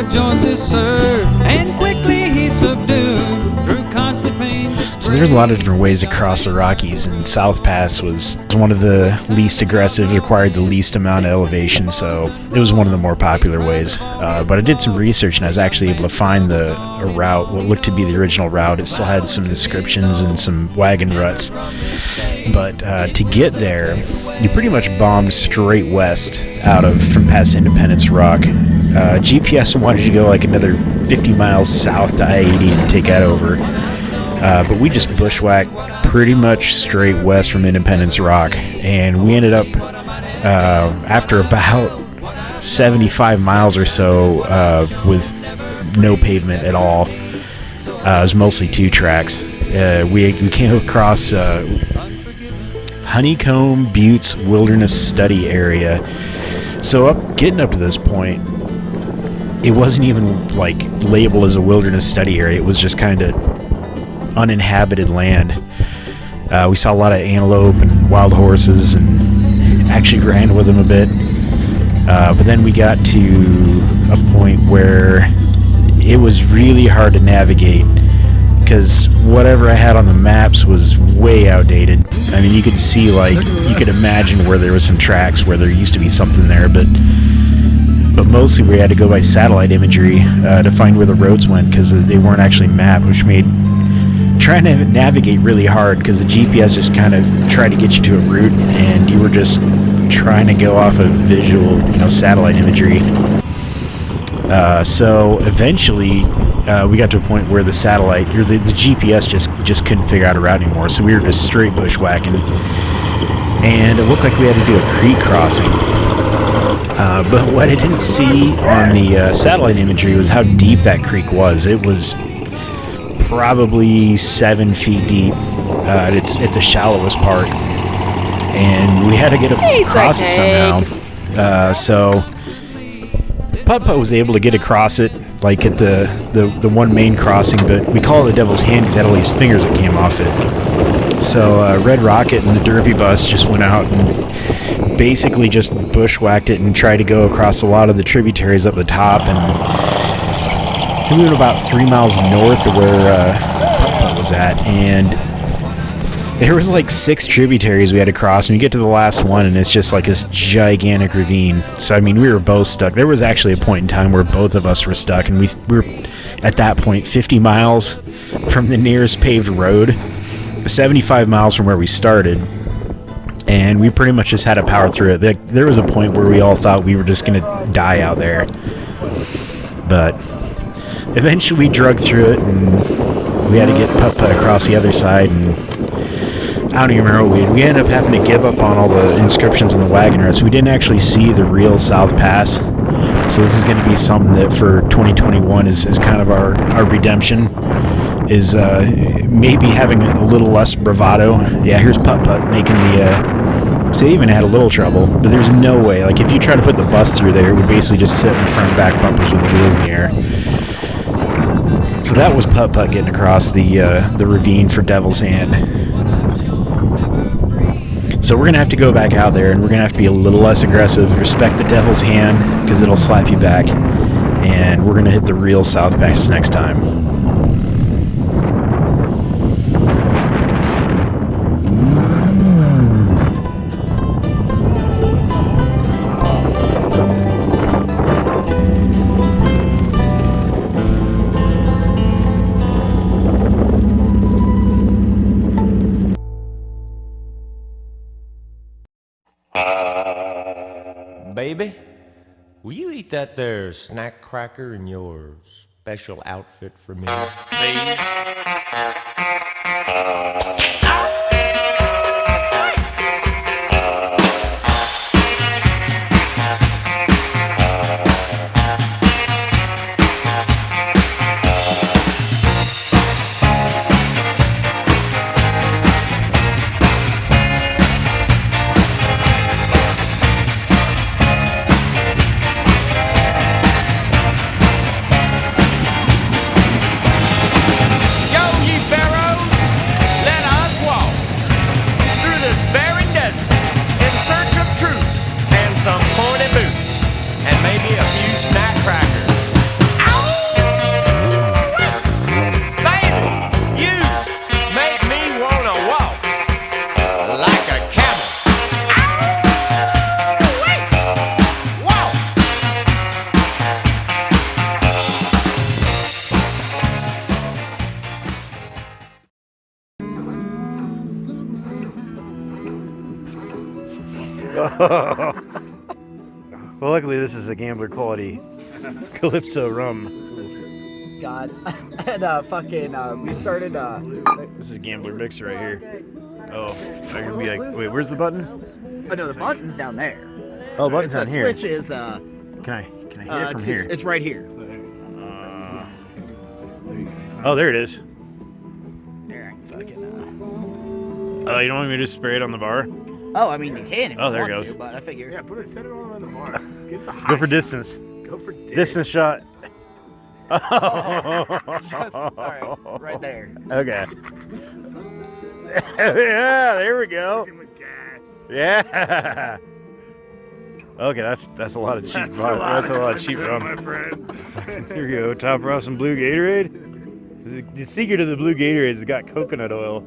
Bushwhack joins his serve, and quickly he's subdued through constant pain. So there's a lot of different ways to cross the Rockies, and South Pass was one of the least aggressive, required the least amount of elevation, so it was one of the more popular ways. But I did some research, and I was actually able to find a route, what looked to be the original route. It still had some inscriptions and some wagon ruts. But to get there, you pretty much bombed straight west from past Independence Rock. GPS wanted you to go like another 50 miles south to I-80 and take that over. But we just bushwhacked pretty much straight west from Independence Rock, and we ended up, after about 75 miles or so, with no pavement at all. It was mostly two tracks. We came across Honeycomb Buttes Wilderness Study Area. So getting up to this point, it wasn't even like labeled as a wilderness study area. It was just kind of uninhabited land. We saw a lot of antelope and wild horses, and actually ran with them a bit. But then we got to a point where it was really hard to navigate, because whatever I had on the maps was way outdated. I mean, you could see, you could imagine where there was some tracks where there used to be something there, but mostly we had to go by satellite imagery to find where the roads went, because they weren't actually mapped, which made trying to navigate really hard, because the GPS just kind of tried to get you to a route, and you were just trying to go off of visual, satellite imagery. So eventually we got to a point where the satellite, or the GPS just couldn't figure out a route anymore, so we were just straight bushwhacking, and it looked like we had to do a creek crossing. But what I didn't see on the satellite imagery was how deep that creek was. It was probably 7 feet deep. It's the shallowest part, and we had to get across it somehow. So Putt was able to get across it, like at the one main crossing, but we call it the Devil's Hand because it had all these fingers that came off it. So Red Rocket and the Derby bus just went out and basically just bushwhacked it and tried to go across a lot of the tributaries up the top, and we went about 3 miles north of where Putt was at, and there was like 6 tributaries we had to cross, and you get to the last one, and it's just like this gigantic ravine. So I mean, we were both stuck. There was actually a point in time where both of us were stuck, and we were at that point 50 miles from the nearest paved road, 75 miles from where we started, and we pretty much just had to power through it. There was a point where we all thought we were just going to die out there, but eventually we drug through it, and we had to get Putt across the other side, and I don't even remember what we ended up having to give up on all the inscriptions in the wagon ruts. We didn't actually see the real South Pass, so this is going to be something that for 2021 is kind of our redemption, is maybe having a little less bravado. Yeah, here's Putt making the so they even had a little trouble, but there's no way, like if you try to put the bus through there, it would basically just sit in front and back bumpers with the wheels in the air. So that was Putt getting across the ravine for Devil's Hand. So we're going to have to go back out there, and we're going to have to be a little less aggressive, respect the Devil's Hand, because it'll slap you back, and we're going to hit the real South Pass next time. Baby, will you eat that there snack cracker in your special outfit for me, please? Yo, ye pharaohs! Well, luckily this is a gambler quality Calypso rum. God. And we started This is a gambler mixer right here. Oh, are you gonna be like, wait, where's the button? oh no, the button's down there. Oh, the button's The down here. switch is Can I hit it from here? It's right here. Oh, there it is. There, I can fucking Oh, you don't want me to just spray it on the bar? Oh, I mean you can if Oh, you there it want goes. to, but I figure. Yeah, set it all on the bar. Get the Go for distance. Go for Distance shot. Just, all right, right there. Okay. Yeah, there we go. With gas. Yeah. Okay, that's a lot of cheap. That's a lot of cheap rum. My friend. Here we go. Top off some blue Gatorade. The secret of the blue Gatorade is it's got coconut oil.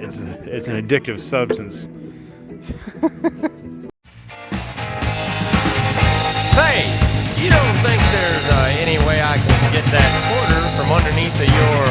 It's an addictive substance. Hey, you don't think there's any way I can get that quarter from underneath of your